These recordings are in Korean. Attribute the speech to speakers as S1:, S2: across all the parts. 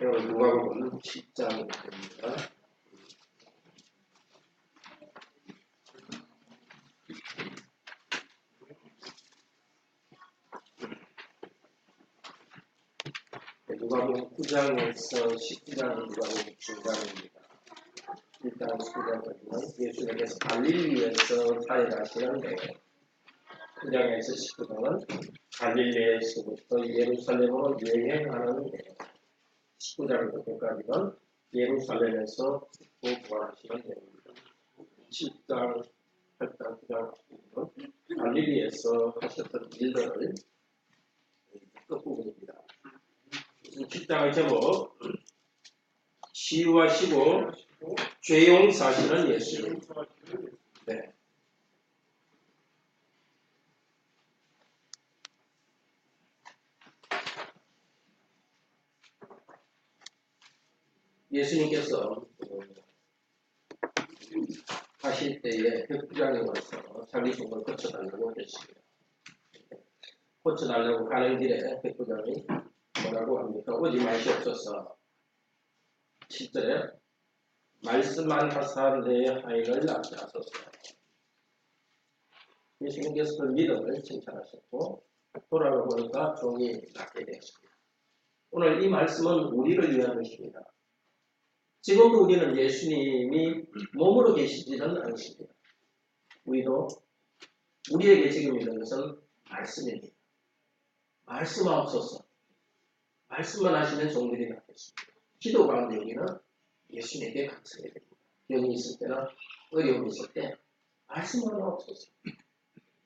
S1: 오늘 누가복음 10장입니다. 누가복음 9장에서 19장은 누가복음 중간입니다. 일단 19장까지는 예수님께서 갈릴리에서 사역하시는데 9장에서 19장은 갈릴리에서부터 예루살렘으로 여행하는 내용, 19장 끝까지는 예루살렘에서 부활하시는 내용입니다. 7장, 8장, 9장 갈릴리에서 하셨던 일들을 끝부분입니다. 7장의 제목 치유하시고 죄 용서하시는 예수. 네. 예수님께서 가실 때에 백부장에 와서 자기 손을 고쳐달라고 했습니다. 고쳐달라고 가는 길에 백부장이 뭐라고 합니까? 오지 마시옵소서. 7절에 말씀만 하사 내 하인을 낫게 하소서. 예수님께서 그 믿음을 칭찬하셨고 돌아가 보니까 종이 낫게 되었습니다. 오늘 이 말씀은 우리를 위한 것입니다. 지금도 우리는 예수님이 몸으로 계시지는 않습니다. 우리도 우리에게 지금 있는 것은 말씀입니다. 말씀하옵소서. 말씀만 하시는 종들이 낫겠습니다. 기도 가운데 우리는 예수님에게 감사해야 됩니다. 병이 있을 때나 어려움이 있을 때 말씀만 하옵소서.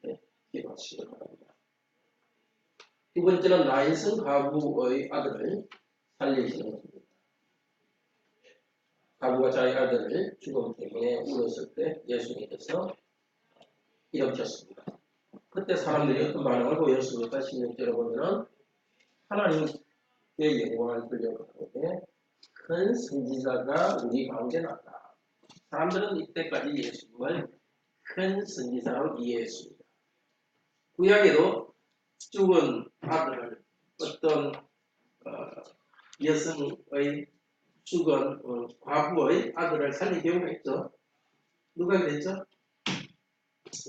S1: 네, 기도하시기 바랍니다. 두 번째는 나인성 가부의 아들을 살리시는 겁니다. 가부가 자기 아들을 죽음 때문에 울었을 때 예수님께서 일으켰습니다. 그때 사람들이 어떤 반응을 보였습니까? 16절에 보면 하나님의 영광을 돌려가는데 큰 선지자가 우리 가운데 났다. 사람들은 이때까지 예수님을 큰 선지자로 이해했습니다. 구약에도 죽은 아들을 어떤 여성의 죽은 과부의 아들을 살린 경우가 있죠. 누가 그랬죠?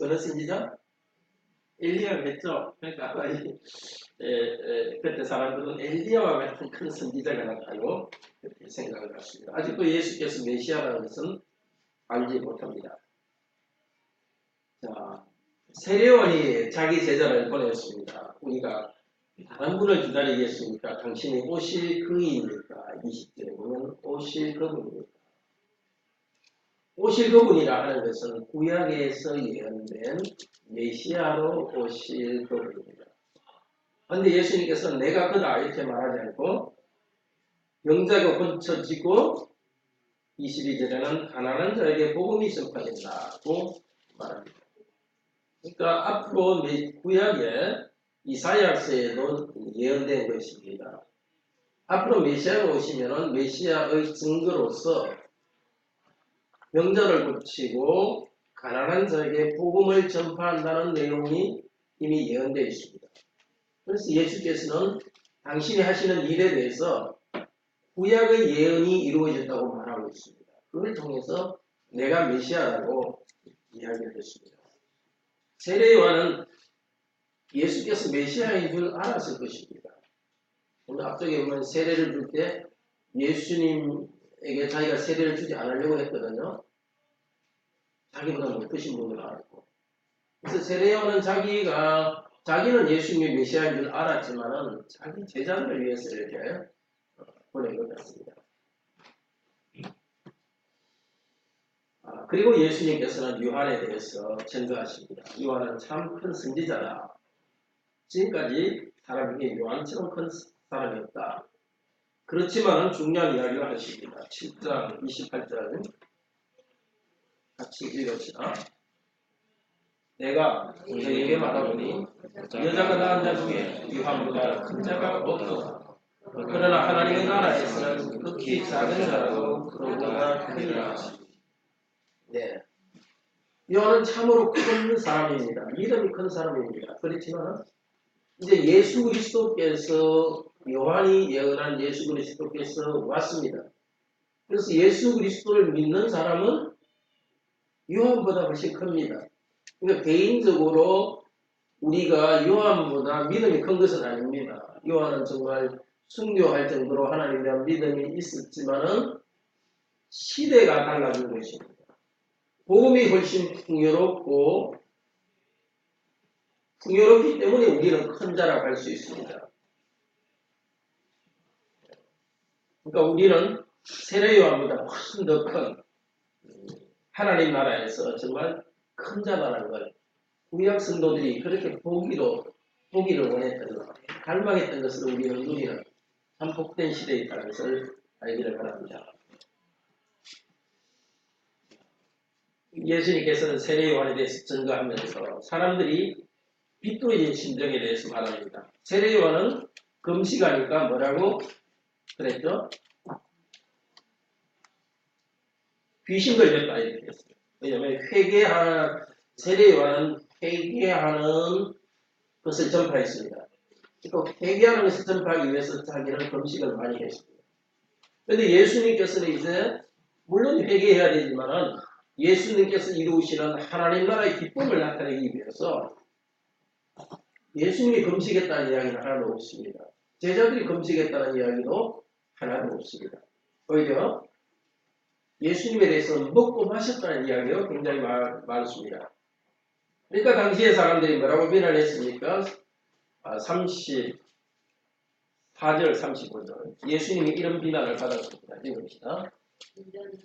S1: 어느 선지자? 엘리야가 그랬죠. 그러니까 그때 사람들은 엘리야와 같은 큰 선지자가 나타나고 그렇게 생각을 했습니다. 아직도 예수께서 메시아라는 것은 알지 못합니다. 자, 세례요한이 자기 제자를 보냈습니다. 우리가 다른 분을 기다리겠습니까? 당신이 오실 그이입니까? 20절에 보면 오실 그분입니까? 오실 그분이라 하는 것은 구약에서 예언된 메시아로 오실 그분입니다. 그런데 예수님께서는 내가 그다 이렇게 말하지 않고 병자가 고쳐지고 22절에는 가난한 자에게 복음이 전파된다고 말합니다. 그러니까 앞으로 구약에 이사야서에도 예언된 것입니다. 앞으로 메시아가 오시면은 메시아의 증거로서 병자를 고치고 가난한 자에게 복음을 전파한다는 내용이 이미 예언되어 있습니다. 그래서 예수께서는 당신이 하시는 일에 대해서 구약의 예언이 이루어졌다고 말하고 있습니다. 그걸 통해서 내가 메시아라고 이야기를 했습니다. 세례요한은 예수께서 메시아인 줄 알았을 것입니다. 오늘 앞쪽에 보면 세례를 줄 때 예수님에게 자기가 세례를 주지 않으려고 했거든요. 자기보다 높으신 분을 알았고. 그래서 세례요한은 자기는 예수님이 메시아인 줄 알았지만은 자기 제자들을 위해서 이렇게 보낸 것 같습니다. 그리고 예수님께서는 요한에 대해서 전도하십니다. 요한은 참 큰 선지자다. 지금까지 사람 중에 요한처럼 큰 사람이 없다. 그렇지만 중요한 이야기를 하십니다. 7장 28절 같이 읽읍시다. 내가 너에게 말하노니 여자가 낳은 자 중에 요한보다 큰 자가 없도다. 그러나 하나님의 나라에서는 극히 작은 자라도 그보다 크니라. 네. 요한은 참으로 큰 사람입니다. 믿음이 큰 사람입니다. 그렇지만 이제 예수 그리스도께서 요한이 예언한 예수 그리스도께서 왔습니다. 그래서 예수 그리스도를 믿는 사람은 요한보다 훨씬 큽니다. 그러니까 개인적으로 우리가 요한보다 믿음이 큰 것은 아닙니다. 요한은 정말 순교할 정도로 하나님에 대한 믿음이 있었지만은 시대가 달라진 것입니다. 복음이 훨씬 풍요롭기 때문에 우리는 큰 자라고 할 수 있습니다. 그러니까 우리는 세례 요한보다 훨씬 더 큰 하나님 나라에서 정말 큰 자라는 걸 구약 성도들이 그렇게 보기를 원했던 것, 갈망했던 것을 우리는 누리는 참 복된 시대에 있다는 것을 알기를 바랍니다. 예수님께서는 세례 요한에 대해서 증거하면서 사람들이 비뚤어진 심정에 대해서 말합니다. 세례 요한은 금식하니까 뭐라고 그랬죠? 귀신 걸렸다 이렇게 했어요. 왜냐하면 세례 요한은 회개하는 것을 전파했습니다. 또 회개하는 것을 전파하기 위해서 자기는 금식을 많이 했습니다. 그런데 예수님께서는 이제 물론 회개해야 되지만은 예수님께서 이루시는 하나님 나라의 기쁨을 나타내기 위해서 예수님이 금식했다는 이야기는 하나도 없습니다. 제자들이 금식했다는 이야기도 하나도 없습니다. 오히려 예수님에 대해서 먹고 마셨다는 이야기가 굉장히 많습니다. 그러니까 당시의 사람들이 뭐라고 비난했습니까? 34절, 35절. 예수님이 이런 비난을 받았습니다. 읽읍시다.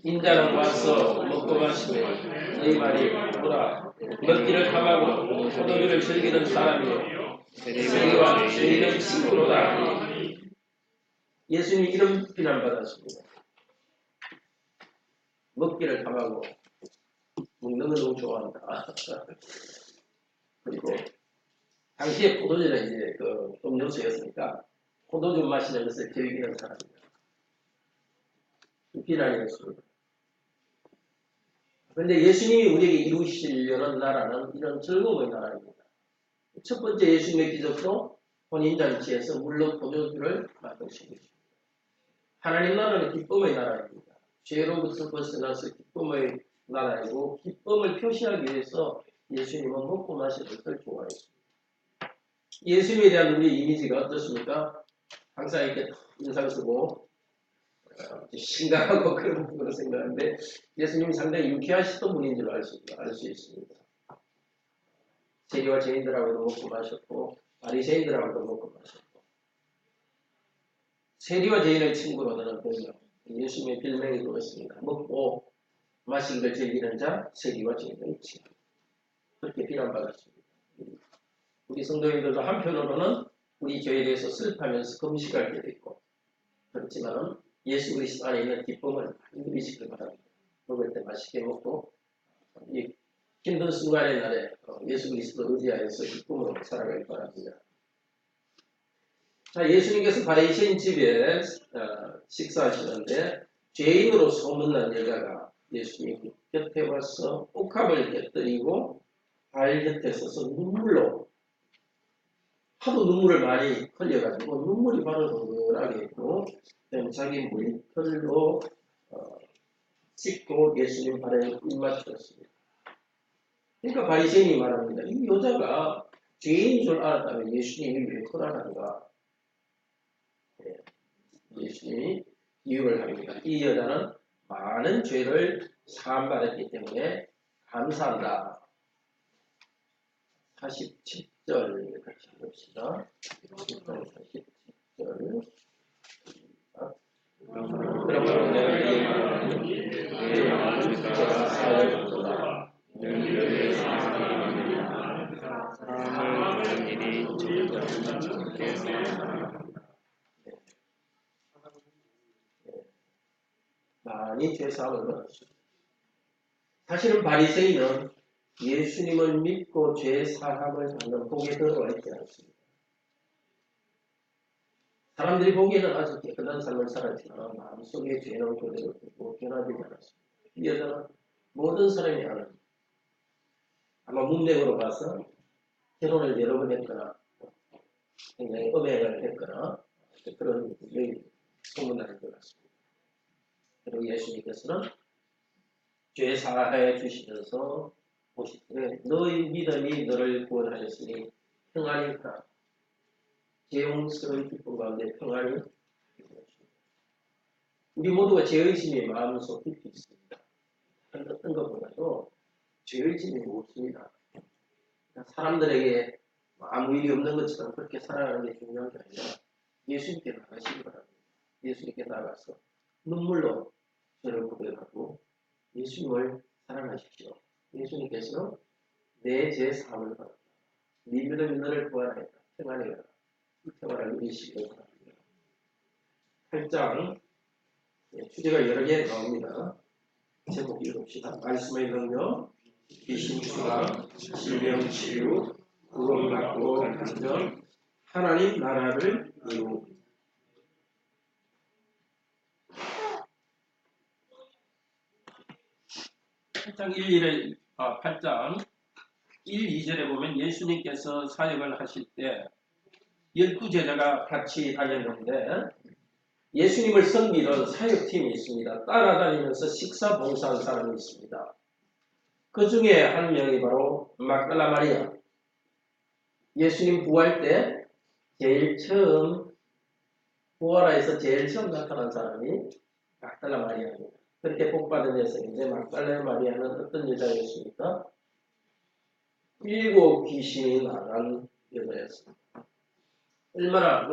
S1: 인자는 와서 먹고 마시면 너희 말이 뭐라 먹기를 탐하고 포도주를 즐기는 사람이요 세리와 죄인은 친구로다. 예수님이 이런 비난받았습니다. 먹기를 탐하고 먹는 걸 너무 좋아한다. 그리고 당시에 포도주는 이제 그 음료수였으니까 포도주 마시는 것을 즐기는 사람입니다. 비난이었습니다. 그런데 예수님이 우리에게 이루시려는 나라는 이런 즐거움의 나라입니다. 첫 번째 예수님의 기적도 혼인잔치에서 물로 포도주를 만드신 것입니다. 하나님 나라는 기쁨의 나라입니다. 죄로부터 벗어나서 기쁨의 나라이고 기쁨을 표시하기 위해서 예수님은 먹고 마시는 것을 좋아했습니다. 예수님에 대한 우리의 이미지가 어떻습니까? 항상 이렇게 인상 쓰고 심각하고 그런 부분으로 생각하는데 예수님이 상당히 유쾌하시던 분인 줄 알 수 있습니다. 세리와 죄인들하고도 먹고 마셨고 바리새인들하고도 먹고 마셨고 세리와 죄인의 친구로는 별명 예수님의 별명이 그렇습니다. 먹고 마시기를 즐기는 자 세리와 죄인의 친구 그렇게 비난받았습니다. 우리 성도님들도 한편으로는 우리 죄에 대해서 슬퍼하면서 금식할 때도 있고 그렇지만 예수 그리스도 안에 있는 기쁨을 많이 누리시길 바랍니다. 먹을 때 맛있게 먹고 이 힘든 순간의 날에 예수 그리스도 의지하여서 기쁨으로 살아가길 바랍니다. 자, 예수님께서 바리새인 집에 식사하시는데 죄인으로 소문난 여자가 예수님 곁에 와서 옥합을 곁들이고 발 곁에 서서 하도 눈물을 많이 흘려가지고 눈물이 바로 동글하게 있고 자기 머리털로 씻고 예수님 발에 입맞추었습니다. 그러니까 바리새인이 말합니다. 이 여자가 죄인인 줄 알았다면 예수님이 왜 허락하는가? 예수님이 이유를 합니다. 이 여자는 많은 죄를 사함받았기 때문에 감사한다. 47절 같이 봅시다. 47절. 그러므로 내가 이 말하니 죄가 사하였도다. 너희를 사랑하는 일이 많이 죄사함을 받았습니다. 사실은 바리새인은 예수님을 믿고 죄사함을 받는 복에 들어와 있지 않습니다. 사람들이 보기에는 아주 깨끗한 삶을 살았지만 마음속에 죄는 그대로 두고 변화되지 않았습니다. 이 여자는 모든 사람이 아는 아마 문맥으로 봐서 결혼을 여러 번 했거나 굉장히 음행을 했거나 그런 소문나는 것 같습니다. 그리고 예수님께서는 죄 사하여 주시면서 보시되 너희 믿음이 너를 구원하였으니 평안히 가라. 죄용스러운 기쁨 가운데 평안히 있습니다. 우리 모두가 죄의심이 마음속 깊이 있습니다. 어떤 것보다도 죄의심이 무엇입니다. 사람들에게 아무 일이 없는 것처럼 그렇게 살아가는 게 중요한 게 아니라 예수님께 나가시기 바랍니다. 예수님께 나가서 눈물로 죄를 고백하고 예수님을 사랑하십시오. 예수님께서는 내 죄 사함을 바랍니다. 네 믿음이 너를 구원하였다. 평안히 가라. 이 평안을 누리시기 바랍니다. 8장 주제가 여러 개 나옵니다. 제목 읽읍시다. 말씀의 능력, 귀신 추방, 질병 치유, 구원받고 간전, 하나님 나라를 이루. 8장 1, 2절에 보면 예수님께서 사역을 하실 때 12제자가 같이 다녔는데 예수님을 섬기는 사역팀이 있습니다. 따라다니면서 식사 봉사한 사람이 있습니다. 그 중에 한 명이 바로 막달라 마리아. 예수님 부활 때 제일 처음 부활하에서 제일 처음 나타난 사람이 막달라 마리아입니다. 그렇게 복받은 여성인데 막달라 마리아는 어떤 여자였습니까? 7 귀신이 나간 여자였습니다. 얼마나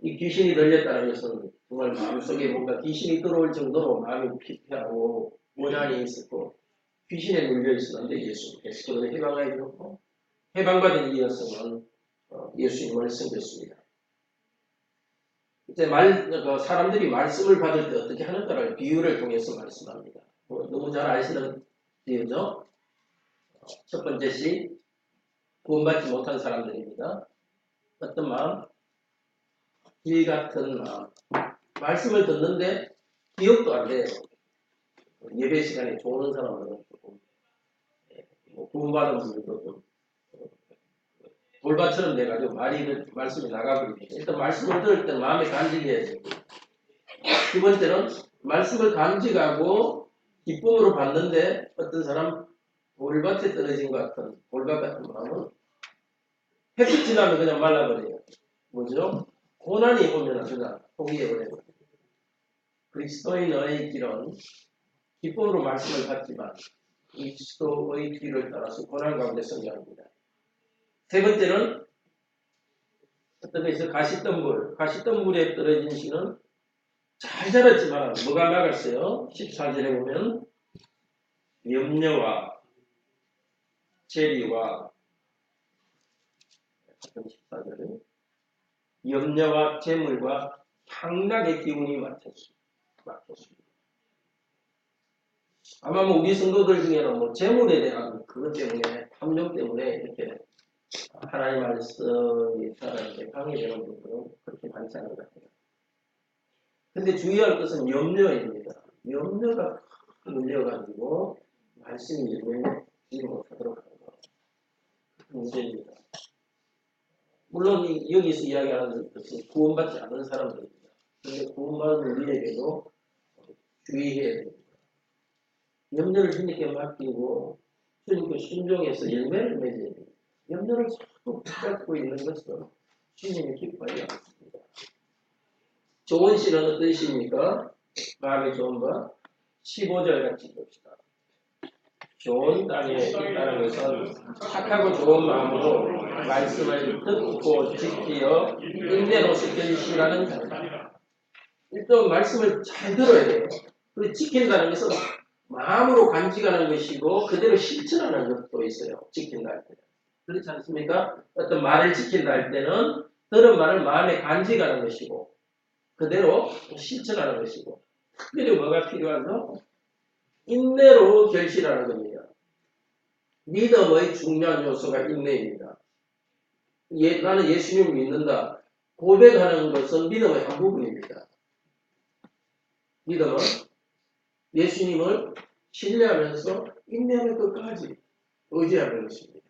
S1: 이 귀신이 들렸다는 것은 정말 마음속에 뭔가 귀신이 들어올 정도로 마음이 피폐하고 원한이 있었고 귀신에 물려 있었는데 예수님께서 그를 해방해 주었고 해방받은 이 여성은 예수님을 섬겼습니다. 이제 사람들이 말씀을 받을 때 어떻게 하는가를 비유를 통해서 말씀합니다. 너무 잘 아시는 비유죠. 첫 번째 시 구원받지 못한 사람들입니다. 어떤 마음? 길 같은 마음. 말씀을 듣는데 기억도 안 돼요. 예배 시간에 좋은 사람들은 조금 구원받은 분들도 좀 돌밭처럼 돼가지고 말씀이 나가버리죠. 일단 말씀을 들을 때 마음에 간직해야 됩니다. 두 번째는 말씀을 간직하고 기쁨으로 받는데 어떤 사람 돌밭에 떨어진 것 같은 돌밭 같은 마음은 햇빛 지나면 그냥 말라버려요. 뭐죠? 고난이 오면 그냥 포기해버려요. 그리스도인의 길은 기쁨으로 말씀을 받지만 그리스도의 길을 따라서 고난 가운데 성장합니다. 세 번째는 어떤 데서 가시덤불에 떨어진 씨는 잘 자랐지만 뭐가 나갔어요? 14절에 보면 염려와 재리와 14절에 염려와 재물과 향락의 기운이 막혔습니다. 아마 우리 성도들 중에는 재물에 대한 그것 때문에 탐욕 때문에 이렇게 하나님 말씀이 사람에게 방해되는 부분은 그렇게 많지 않은 것 같아요. 근데 주의할 것은 염려입니다. 염려가 물려가지고 말씀이 열리지 못하도록 하는 것. 문제입니다. 물론 여기서 이야기하는 것은 구원받지 않은 사람들입니다. 그런데 구원받은 우리에게도 주의해야 됩니다. 염려를 주님께 맡기고 주님께 순종해서 열매를 맺어야 됩니다. 염려를 자꾸 붙잡고 있는 것은 주님이 기뻐하지 않습니다. 좋은 시는 어떤 시입니까? 마음이 좋은 것 15절 같이 봅시다. 좋은 땅에 있다는 것은 착하고 좋은 마음으로 말씀을 듣고 지키어 인내로서 결실하는 자입니다. 일단 말씀을 잘 들어야 돼요. 그리고 지킨다는 것은 마음으로 간직하는 것이고 그대로 실천하는 것도 있어요. 지킨다 할 때. 그렇지 않습니까? 어떤 말을 지킨다 할 때는 들은 말을 마음에 간직하는 것이고 그대로 실천하는 것이고 특별히 뭐가 필요하죠? 인내로 결실하는 겁니다. 믿음의 중요한 요소가 인내입니다. 나는 예수님을 믿는다. 고백하는 것은 믿음의 한 부분입니다. 믿음은 예수님을 신뢰하면서 인내하는 것까지 의지하는 것입니다.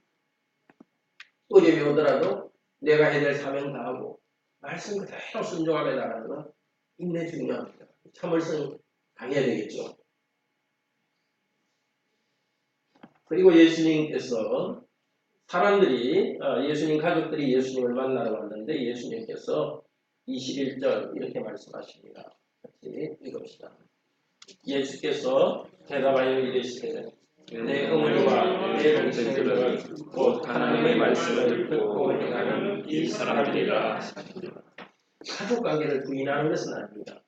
S1: 어려움이 오더라도 내가 해야 될 사명 다하고 말씀 그대로 순종하며 나가는 건 인내 중요합니다. 참을성 강해야 되겠죠. 그리고 예수님께서 사람들이 예수님 가족들이 예수님을 만나러 왔는데 예수님께서 21절 이렇게 말씀하십니다. 같이 읽읍시다. 예수께서 대답하여 이르시되 내 어머니와 내 동생들은 곧 하나님의 말씀을 듣고 행하는 이 사람들이라. 가족관계를 부인하는 것은 아닙니다.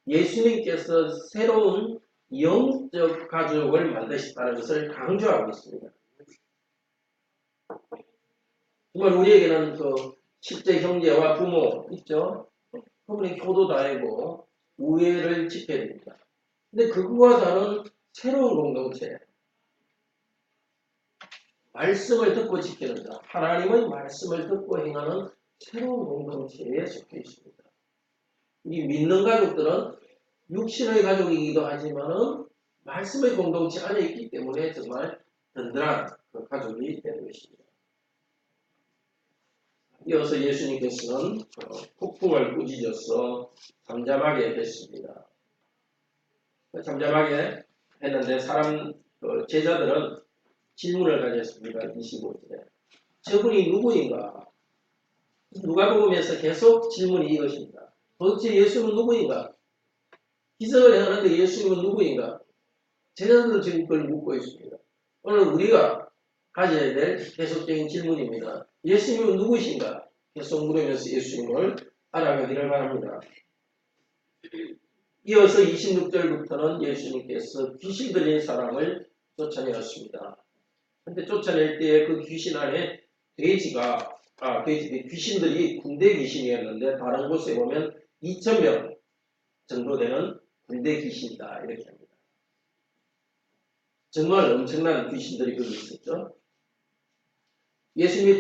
S1: 예수님께서 새로운 영적 가족을 만드셨다는 것을 강조하고 있습니다. 정말 우리에게는 그 실제 형제와 부모 있죠. 그분이 효도 다하고 우애를 지켜야 됩니다. 근데 그거와 다른 새로운 공동체, 말씀을 듣고 지키는다. 하나님의 말씀을 듣고 행하는 새로운 공동체에 속해 있습니다. 이 믿는 가족들은 육신의 가족이기도 하지만은 말씀의 공동체 안에 있기 때문에 정말 든든한 그 가족이 되는 것입니다. 이어서 예수님께서는 폭풍을 꾸짖어서 잠잠하게 했습니다. 잠잠하게 했는데 제자들은 질문을 가졌습니다. 25절에. 저분이 누구인가? 누가복음에서 계속 질문이 이것입니다. 도대체 예수는 누구인가? 기적을 행하는데 예수님은 누구인가? 제자들은 지금 그걸 묻고 있습니다. 오늘 우리가 가져야 될 계속적인 질문입니다. 예수님은 누구신가? 계속 물으면서 예수님을 알아가기를 바랍니다. 이어서 26절부터는 예수님께서 귀신 들린 사람을 쫓아내었습니다. 근데 쫓아낼 때에 그 귀신 안에 귀신들이 군대 귀신이었는데 다른 곳에 보면 2,000명 정도 되는 군대 귀신이다 이렇게 합니다. 정말 엄청난 귀신들이 거기 있었죠. 예수님이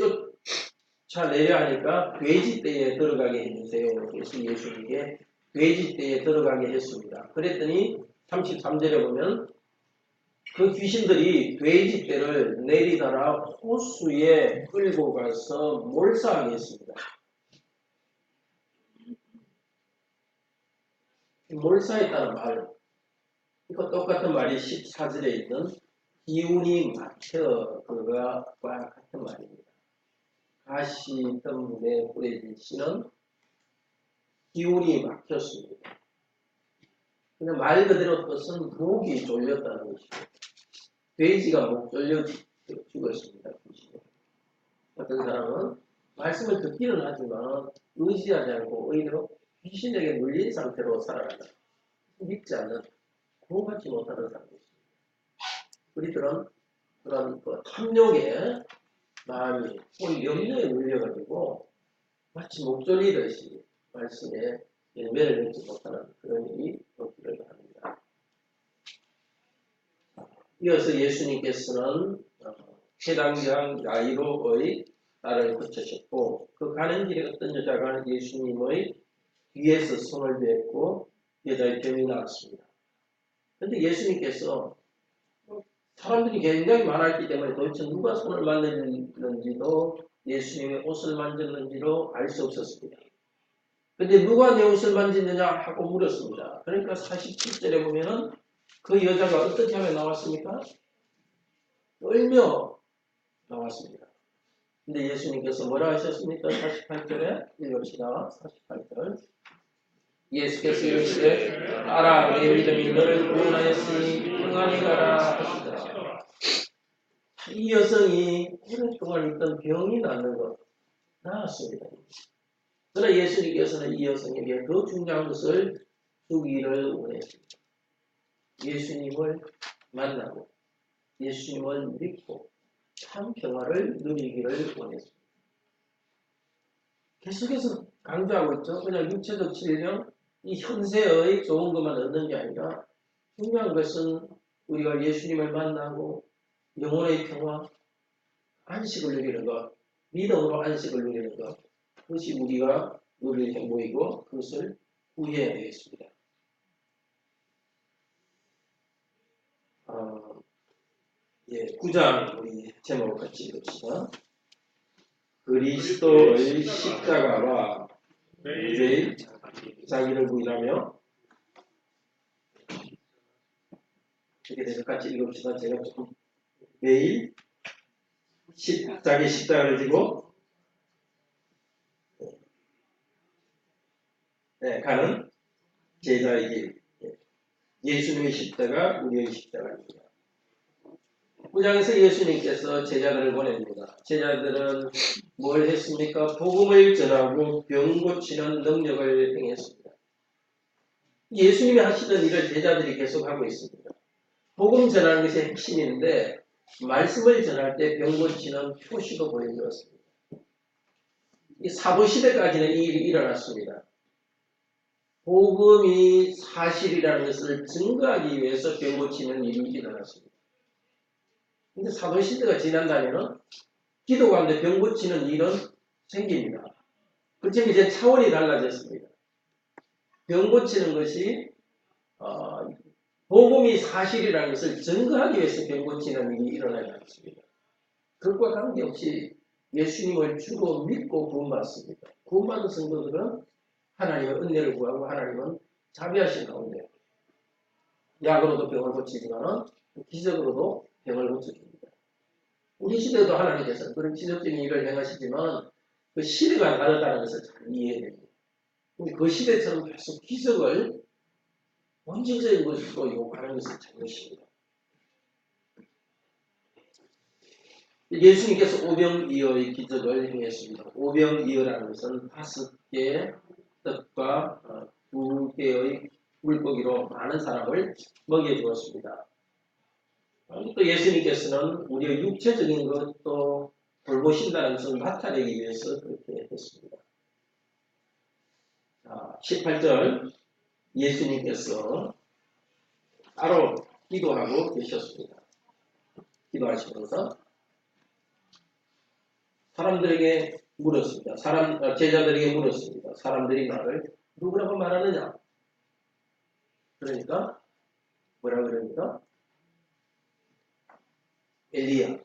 S1: 쫓아내려 하니까 돼지떼에 들어가게 해주세요. 그래서 예수님께 돼지떼에 들어가게 했습니다. 그랬더니 33절에 보면 그 귀신들이 돼지떼를 내리다라 호수에 끌고 가서 몰사하게 했습니다. 몰사했다는 말, 이거 똑같은 말이 14절에 있는 기운이 막혀 그거와 같은 말입니다. 가시 있던 물에 뿌려진 씨는 기운이 막혔습니다. 그냥 말 그대로 뜻은 목이 졸렸다는 것이고 돼지가 목 졸려 죽었습니다. 어떤 사람은 말씀을 듣기는 하지만 의지하지 않고 오히려 귀신에게 물린 상태로 살아간다. 믿지 않는 구원받지 못하는 사람이 있습니다. 우리들은 그런 탐욕의 마음이 우리 염려에 물려가지고 마치 목 졸리듯이 말씀에 열매를 맺지 못하는 그런 일이 없기를 바랍니다. 이어서 예수님께서는 해당장 야이로의 딸을 고치셨고 그 가는 길에 어떤 여자가 예수님의 뒤에서 손을 댔고 여자의 병이 나았습니다. 그런데 예수님께서 사람들이 굉장히 많았기 때문에 도대체 누가 손을 만졌는지도 예수님의 옷을 만졌는지도 알 수 없었습니다. 그런데 누가 내 옷을 만졌느냐 하고 물었습니다. 그러니까 47절에 보면은 그 여자가 어떻게 하면 나왔습니까? 떨며 나왔습니다. 근데 예수님께서 뭐라 하셨습니까? 48절에 읽읍시다. 48절. 예수께서 이르시되 알아 내 믿음이 너를 구원하였으니 평안히 가라 하시더라. 이 여성이 오랫동안 있던 병이 낫는 것 나았습니다. 그러나 예수님께서는 이 여성에게 더 중요한 것을 주기를 원했습니다. 예수님을 만나고 예수님을 믿고 참 평화를 누리기를 원했습니다. 계속해서 강조하고 있죠. 그냥 육체적 질병, 이 현세의 좋은 것만 얻는 게 아니라 중요한 것은 우리가 예수님을 만나고 영혼의 평화, 안식을 누리는 것, 믿음으로 안식을 누리는 것, 그것이 우리가 누릴 행복이고 그것을 구해야 되겠습니다. 9장 우리 제목을 같이 읽읍시다. 그리스도의 십자가와 매일 자기를 부인하며 이렇게 돼서 같이 읽읍시다. 제가 조금 매일 자기 십자가를 지고 가는 제자의 길. 예수님의 십자가 우리의 십자가입니다. 9장에서 예수님께서 제자들을 보냅니다. 제자들은 뭘 했습니까? 복음을 전하고 병 고치는 능력을 행했습니다. 예수님이 하시던 일을 제자들이 계속하고 있습니다. 복음 전하는 것이 핵심인데 말씀을 전할 때 병 고치는 표시도 보여주었습니다. 이 사도시대까지는 이 일이 일어났습니다. 복음이 사실이라는 것을 증거하기 위해서 병 고치는 일이 일어났습니다. 근데 사도시대가 지난다면 기도 가운데 병 고치는 일은 생깁니다. 그렇지만 이제 차원이 달라졌습니다. 병 고치는 것이 복음이 사실이라는 것을 증거하기 위해서 병 고치는 일이 일어나지 않습니다. 그것과 관계없이 예수님을 주로 믿고 구원받습니다. 구원받은 성도들은 하나님의 은혜를 구하고 하나님은 자비하신 가운데 약으로도 병을 고치지만 기적으로도 병을 고쳐줍니다. 우리 시대도 하나님께서 그런 기적적인 일을 행하시지만 그 시대가 다르다는 것을 잘 이해해야 됩니다. 그 시대처럼 계속 기적을 원칙적인 것으로 요구하는 것은 잘못입니다. 예수님께서 오병이어의 기적을 행했습니다. 오병이어라는 것은 5개의 떡과 2개의 물고기로 많은 사람을 먹여주었습니다. 또 예수님께서는 우리의 육체적인 것도 돌보신다는 것을 나타내기 위해서 그렇게 했습니다. 18절 예수님께서 따로 기도하고 계셨습니다. 기도하시면서 사람들에게 물었습니다. 제자들에게 물었습니다. 사람들이 나를 누구라고 말하느냐? 그러니까 뭐라 그럽니까? 엘리야.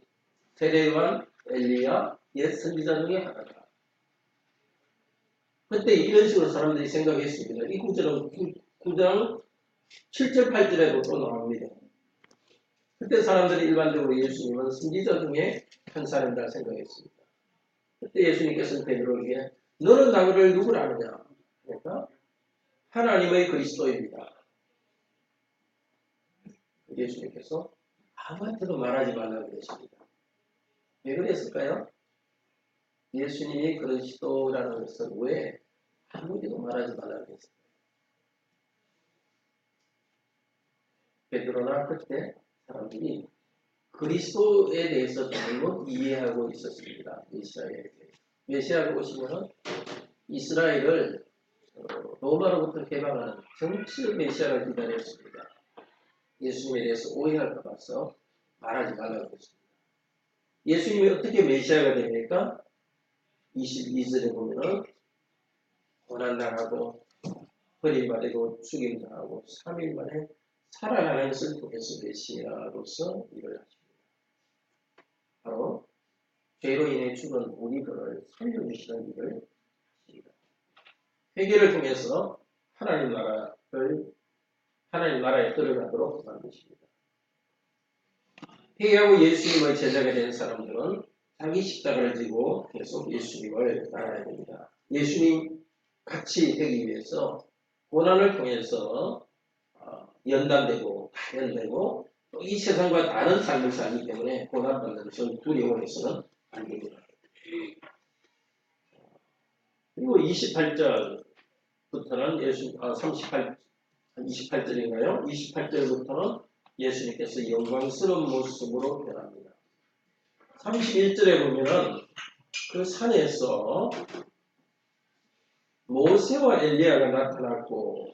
S1: 세례요한 엘리야 옛 선지자 중에 하나다. 그때 이런 식으로 사람들이 생각했습니다. 이 구절은 9장 7절 8절에도 또 나옵니다. 그때 사람들이 일반적으로 예수님은 선지자 중에 한 사람이라 생각했습니다. 그때 예수님께서는 베드로에게 너는 나를 누구라 하느냐? 그러니까 하나님의 그리스도입니다. 예수님께서 아무한테도 말하지 말라고 그러십니다. 왜 그랬을까요? 예수님이 그리스도라는 것을 왜 아무에게도 말하지 말라고 그랬을까요? 베드로나 그때 사람들이 그리스도에 대해서 잘못 이해하고 있었습니다. 메시아가 오시면 이스라엘을 로마로부터 해방하는 정치의 메시아가 기다렸습니다. 예수님에 대해서 오해할까 봐서 말하지 말라고 했습니다. 예수님이 어떻게 메시아가 됩니까? 22절에 보면은 고난당하고 버림받고 죽임당하고 3일 만에 살아나는 것을 통해서 메시아로서 일을 하십니다. 바로 죄로 인해 죽은 우리들을 살려주시는 일을 하십니다. 회개를 통해서 하나님 나라에 들어가도록 만드십니다. 회개하고 예수님의 제자가 된 사람들은 자기 십자가를 지고 계속 예수님을 따라야 됩니다. 예수님 같이 되기 위해서 고난을 통해서 연단되고 단련되고 또 이 세상과 다른 삶을 살기 때문에 고난받는 것을 두려워해서는 안 됩니다. 그리고 28절부터는 28절인가요? 28절부터는 예수님께서 영광스러운 모습으로 변합니다. 31절에 보면은 그 산에서 모세와 엘리야가 나타났고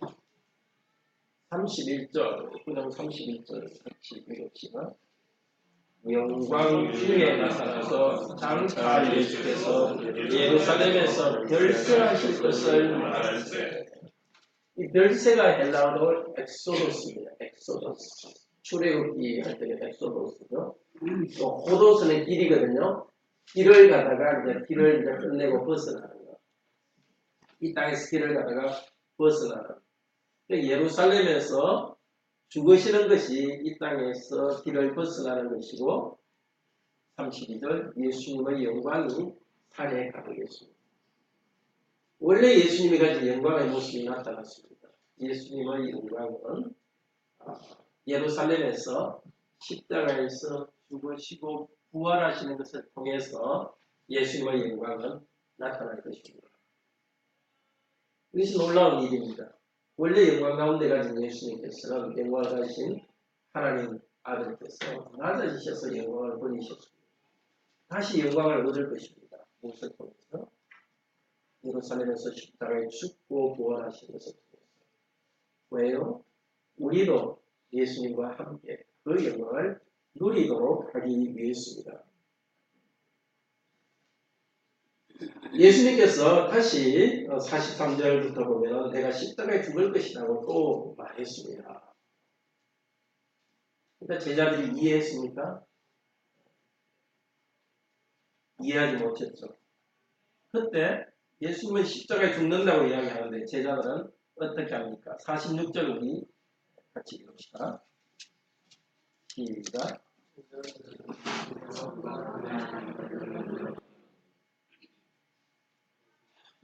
S1: 31절, 그냥 31절 같이 읽읍시다. 영광 주에 나타나서 장차 예수께서 예루살렘에서 별세하실 것을 말할세. 이 별세가 헬라어로 엑소도스입니다. 엑소도스. 출애굽기 할 때는 엑소도스죠. 또 호도스는 길이거든요. 길을 가다가 이제 길을 이제 끝내고 벗어나는 거. 이 땅에서 길을 가다가 벗어나는. 예루살렘에서 죽으시는 것이 이 땅에서 길을 벗어나는 것이고 32절 예수님의 영광이 산에 가득했습니다. 원래 예수님이 가진 영광의 모습이 나타났습니다. 예수님의 영광은 예루살렘에서 십자가에서 죽으시고 부활하시는 것을 통해서 예수님의 영광은 나타날 것입니다. 이것이 놀라운 일입니다. 원래 영광 가운데 가진 예수님께서는 영광을 가지신 하나님 아들께서 낮아지셔서 영광을 버리셨습니다. 다시 영광을 얻을 것입니다. 무엇을 통해서? 예루살렘에서 십자가에 죽고 부활하신 것을 통해서. 왜요? 우리도 예수님과 함께 그 영광을 누리도록 하기 위해서입니다. 예수님께서 다시 43절부터 보면 내가 십자가에 죽을 것이라고 또 말했습니다. 그러니까 제자들이 이해했습니까? 이해하지 못했죠. 그때 예수님은 십자가에 죽는다고 이야기하는데 제자들은 어떻게 합니까? 46절 우리 같이 읽읍시다. 시작.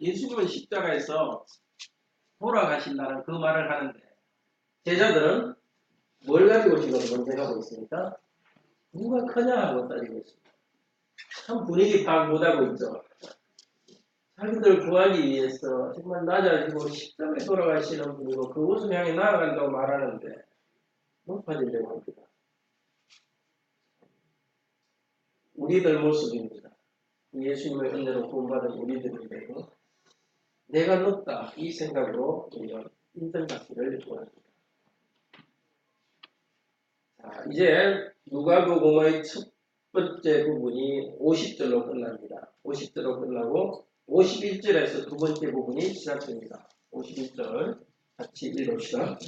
S1: 예수님은 십자가에서 돌아가신다는 그 말을 하는데 제자들은 뭘 가지고 지금 논쟁하고 있습니까? 누가 크냐 하고 따지고 있습니다. 참 분위기 파악 못하고 있죠. 자기들 구하기 위해서 정말 낮아지고 십자가에 돌아가시는 분이고 그곳을 향해 나아간다고 말하는데 높아지려고 합니다. 우리들 모습입니다. 예수님의 은혜로 구원받은 우리들인데요. 내가 높다 이 생각으로 우리가 인정받기를 원합니다. 자, 이제 누가복음의 첫 번째 부분이 50절로 끝납니다. 50절로 끝나고 51절에서 두 번째 부분이 시작됩니다. 51절 같이 읽읍시다.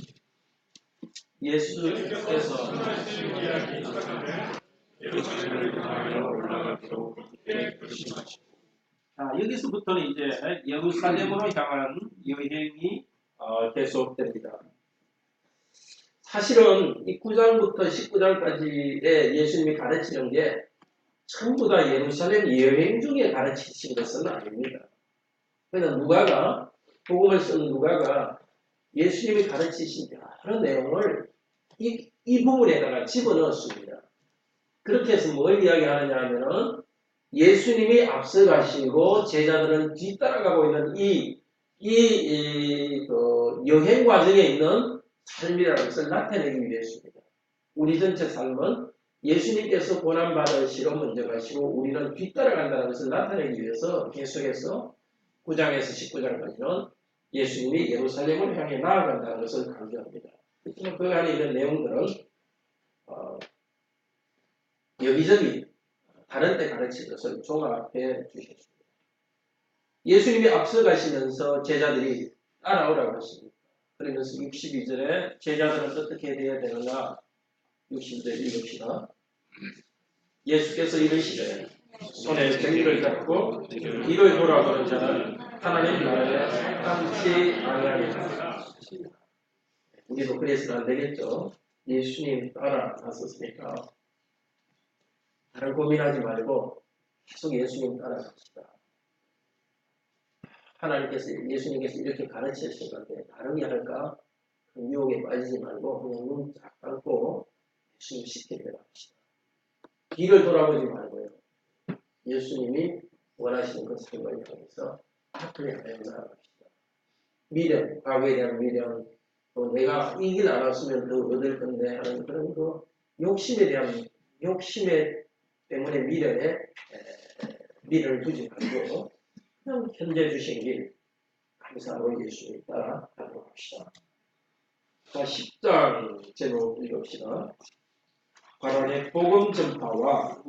S1: 예수께서 자, 여기서부터는 이제 예루살렘으로 향하는 여행이 계속됩니다. 사실은 이 9장부터 19장까지의 예수님이 가르치는 게 전부 다 예루살렘 여행 중에 가르치신 것은 아닙니다. 그래서 누가가 복음을 쓴 누가가 예수님이 가르치신 여러 내용을 이 부분에다가 집어넣었습니다. 그렇게 해서 뭘 이야기하느냐 하면은 예수님이 앞서가시고 제자들은 뒤따라가고 있는 그 여행 과정에 있는 삶이라는 것을 나타내기 위해서입니다. 우리 전체 삶은 예수님께서 고난받으시러 먼저 가시고 우리는 뒤따라간다는 것을 나타내기 위해서 계속해서 9장에서 19장까지는 예수님이 예루살렘을 향해 나아간다는 것을 강조합니다. 그렇지만 그 안에 있는 내용들은 여기저기 다른 때 가르친 것을 종합해 주셨습니다. 예수님이 앞서가시면서 제자들이 따라오라고 했습니다. 그러면서 62절에 제자들은 어떻게 되어야 되는가? 62절 읽읍시다. 예수께서 이르시되 손에 쟁기를 잡고 뒤를 돌아보는 자는 하나님 나라에 함께 아니하리라. 우리도 그래서는 안 되겠죠. 예수님 따라 나섰으니까 다른 고민하지 말고 계속 예수님 따라갑시다. 하나님께서 예수님께서 이렇게 가르치신 건데 다른 게 할까? 그 유혹에 빠지지 말고 그냥 눈 딱 감고 예수님 시키게 합시다. 뒤를 돌아보지 말고요. 예수님이 원하시는 그 삶을 통해서 앞을 향해 나아갑시다. 미련, 과거에 대한 미련, 또 내가 이 길 알았으면 더 얻을 건데 하는 그런 그 욕심에 대한 욕심에 때문에 미련을 두지 말고 그냥 현재 주신 길 감사하고 예수님 따라 가도록 합시다. 자, 10장 제목 읽읍시다. 바람의 복음 전파와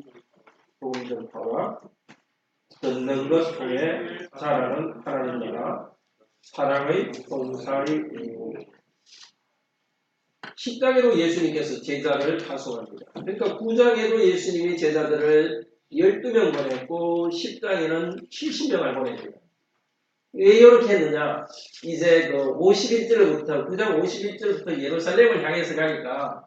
S1: 듣는 것 통해 자라는 하나님 나라 사랑의 봉사의 의무. 10장에도 예수님께서 제자를 파송합니다. 그러니까 9장에도 예수님이 제자들을 12명 보냈고 10장에는 70명을 보냅니다. 왜 이렇게 했느냐? 이제 그 51절부터 9장 51절부터 예루살렘을 향해서 가니까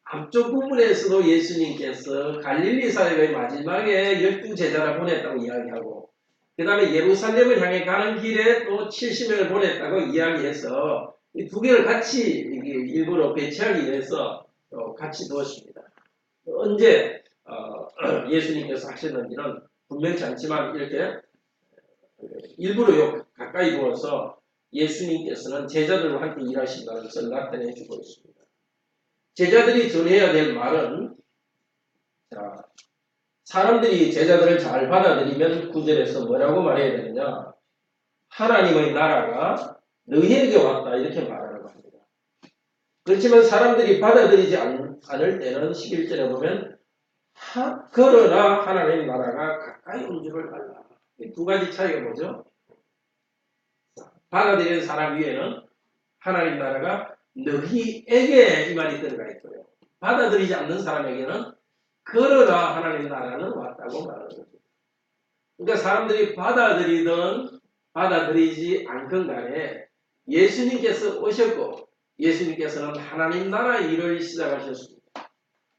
S1: 앞쪽 부분에서도 예수님께서 갈릴리 사역의 마지막에 12제자를 보냈다고 이야기하고 그 다음에 예루살렘을 향해 가는 길에 또 70명을 보냈다고 이야기해서 이 두 개를 같이 일부러 배치하기 위해서 같이 두었습니다. 언제 예수님께서 하셨는지는 분명치 않지만 이렇게 일부러 가까이 두어서 예수님께서는 제자들과 함께 일하신다는 것을 나타내 주고 있습니다. 제자들이 전해야 될 말은 사람들이 제자들을 잘 받아들이면 9절에서 뭐라고 말해야 되느냐? 하나님의 나라가 너희에게 왔다 이렇게 말하는 겁니다. 그렇지만 사람들이 받아들이지 않을 때는 11절에 보면 그러나 하나님의 나라가 가까이 온 줄을 알라. 이 두 가지 차이가 뭐죠? 받아들이는 사람 위에는 하나님 나라가 너희에게 이 말이 들어가 있고요. 받아들이지 않는 사람에게는 그러나 하나님 나라는 왔다고 말하는 거죠. 그러니까 사람들이 받아들이든 받아들이지 않건 간에 예수님께서 오셨고 예수님께서는 하나님 나라 일을 시작하셨습니다.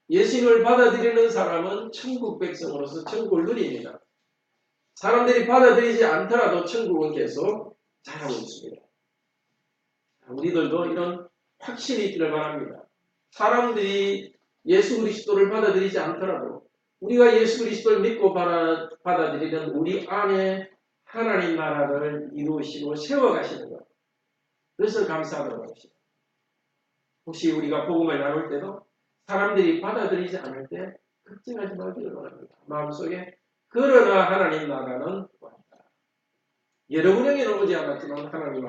S1: 예수님을 받아들이는 사람은 천국 백성으로서 천국을 누립니다. 사람들이 받아들이지 않더라도 천국은 계속 자라고 있습니다. 우리들도 이런 확신이 있기를 바랍니다. 사람들이 예수 그리스도를 받아들이지 않더라도 우리가 예수 그리스도를 믿고 받아들이는 우리 안에 하나님 나라를 이루시고 세워가시는 것. 그래서 감사하도록 합시다. 혹시 우리가 복음을 나눌 때도 사람들이 받아들이지 않을 때 걱정하지 말기를 바랍니다. 마음속에 그러나 하나님 나라는 왔다. 여러분에게는 오지 않았지만 하나님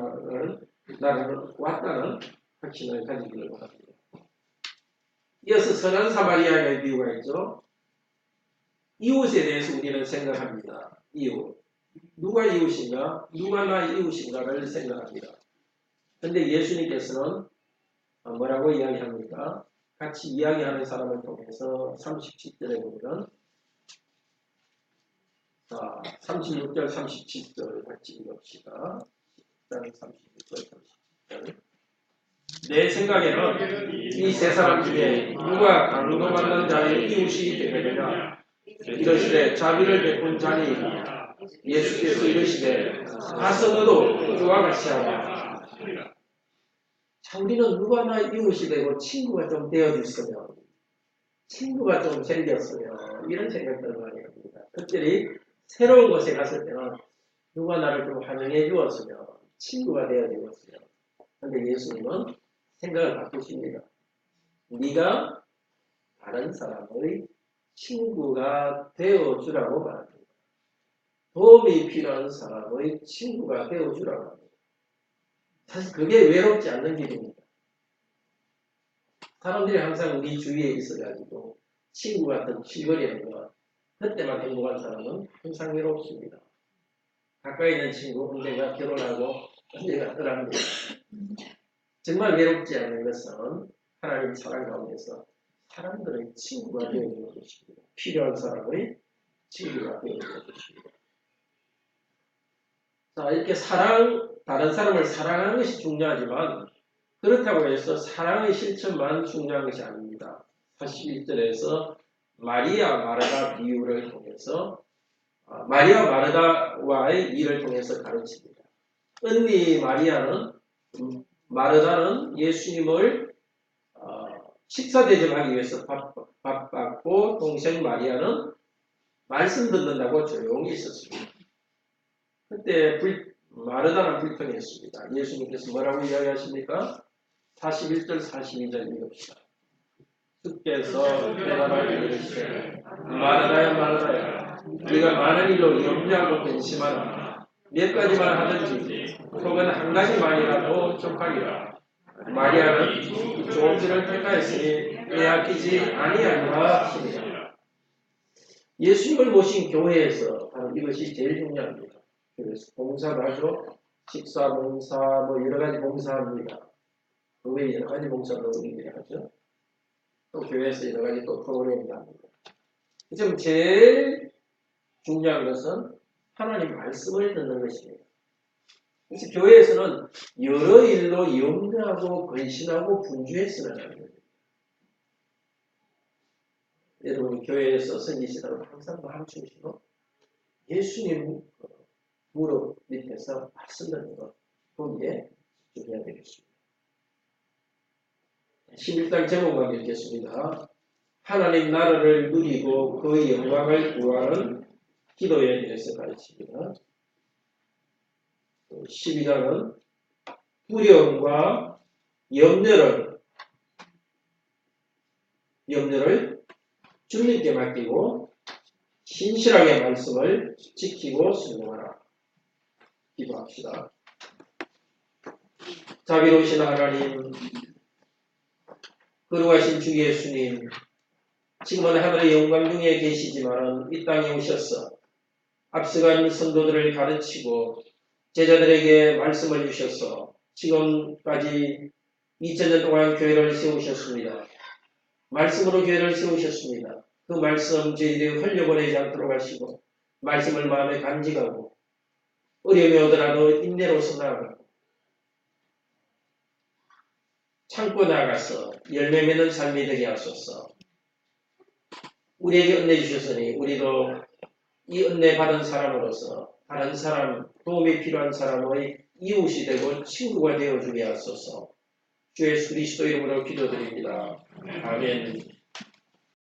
S1: 나라는 왔다는 확신을 가지기를 바랍니다. 이어서 선한 사마리아의 비유가 있죠. 이웃에 대해서 우리는 생각합니다. 이웃. 누가 이웃인가? 누가 나 이웃인가를 생각합니다. 그런데 예수님께서는 뭐라고 이야기합니까? 같이 이야기하는 사람을 통해서 37절에 보면 36절, 37절 같이 읽읍시다. 36절, 37절. 내 생각에는 이 세 사람 중에 누가 강도받는 자의 이웃이 되느냐? 이러시되 자비를 베푼 자니이다. 예수께서 이러시되 가서 너도 그와 같이 하라. 자, 우리는 누가 나 이웃이 되고 친구가 좀 되어줬으면, 친구가 좀 생겼으면 이런 생각들을 많이 합니다. 특별히 새로운 곳에 갔을 때는 누가 나를 좀 환영해 주었으면, 친구가 되어 주었으면. 그런데 예수님은 생각을 바꾸십니다. 네가 다른 사람의 친구가 되어주라고 말합니다. 도움이 필요한 사람의 친구가 되어주라고 합니다. 사실 그게 외롭지 않는 길입니다. 사람들이 항상 우리 주위에 있어가지고 친구 같은 길거리하는 것, 그때만 행복한 사람은 항상 외롭습니다. 가까이 있는 친구 언젠가 결혼하고 언젠가 떠납니다. 정말 외롭지 않는 것은 하나님 사랑 가운데서 사람들의 친구가 되어주는 것입니다. 필요한 사람의 친구가 되어주는 것입니다. 자, 이렇게 다른 사람을 사랑하는 것이 중요하지만 그렇다고 해서 사랑의 실천만 중요한 것이 아닙니다. 41절에서 마리아 마르다 비유를 통해서 마리아 마르다와의 일을 통해서 가르칩니다. 언니 마르다는 예수님을 식사 대접하기 위해서 밥 받고 동생 마리아는 말씀 듣는다고 조용히 있었습니다. 그때 마르다는 불평했습니다. 예수님께서 뭐라고 이야기하십니까? 41절 42절 읽읍시다. 주께서 대답하여 이르시되 마르다야 마르다야 네가 많은 일로 염려하고 근심하나 몇 가지만 하든지 혹은 한 가지만이라도 족하리라. 마리아는 좋은 줄을 택하였으니 빼앗기지 아니하리라 하시니라. 예수님을 모신 교회에서 바로 이것이 제일 중요합니다. 그래서 봉사도 하죠. 식사, 봉사, 여러 가지 봉사합니다. 그 외에 여러 가지 봉사도 우리들이 하죠. 또 교회에서 여러 가지 또 프로그램도 합니다. 지금 제일 중요한 것은 하나님 말씀을 듣는 것입니다. 그래서 교회에서는 여러 일로 염려하고 근심하고 분주해서는 안 됩니다. 여러분 교회에서 섬기시다가 항상 마음 주시고 예수님 무릎 밑에서 말씀 듣는 것 거기에 집중해야 되겠습니다. 11장 제목만 읽겠습니다. 하나님 나라를 누리고 그 영광을 구하는 기도에 대해서 가르칩니다. 12장은 두려움과 염려를 주님께 맡기고 신실하게 말씀을 지키고 순종하라. 기도합시다. 자비로우신 하나님, 거룩하신 주 예수님, 지금은 하늘의 영광 중에 계시지만 이 땅에 오셔서 앞서간 성도들을 가르치고 제자들에게 말씀을 주셔서 지금까지 2000년 동안 교회를 세우셨습니다. 말씀으로 교회를 세우셨습니다. 그 말씀 저희들이 흘려보내지 않도록 하시고 말씀을 마음에 간직하고 어려움이 오더라도 인내로서 나아가고 참고 나가서 열매 맺는 삶이 되게 하소서. 우리에게 은혜 주셨으니 우리도 이 은혜 받은 사람으로서 다른 사람, 도움이 필요한 사람의 이웃이 되고 친구가 되어주게 하소서. 주 예수 그리스도 이름으로 기도드립니다. 아멘.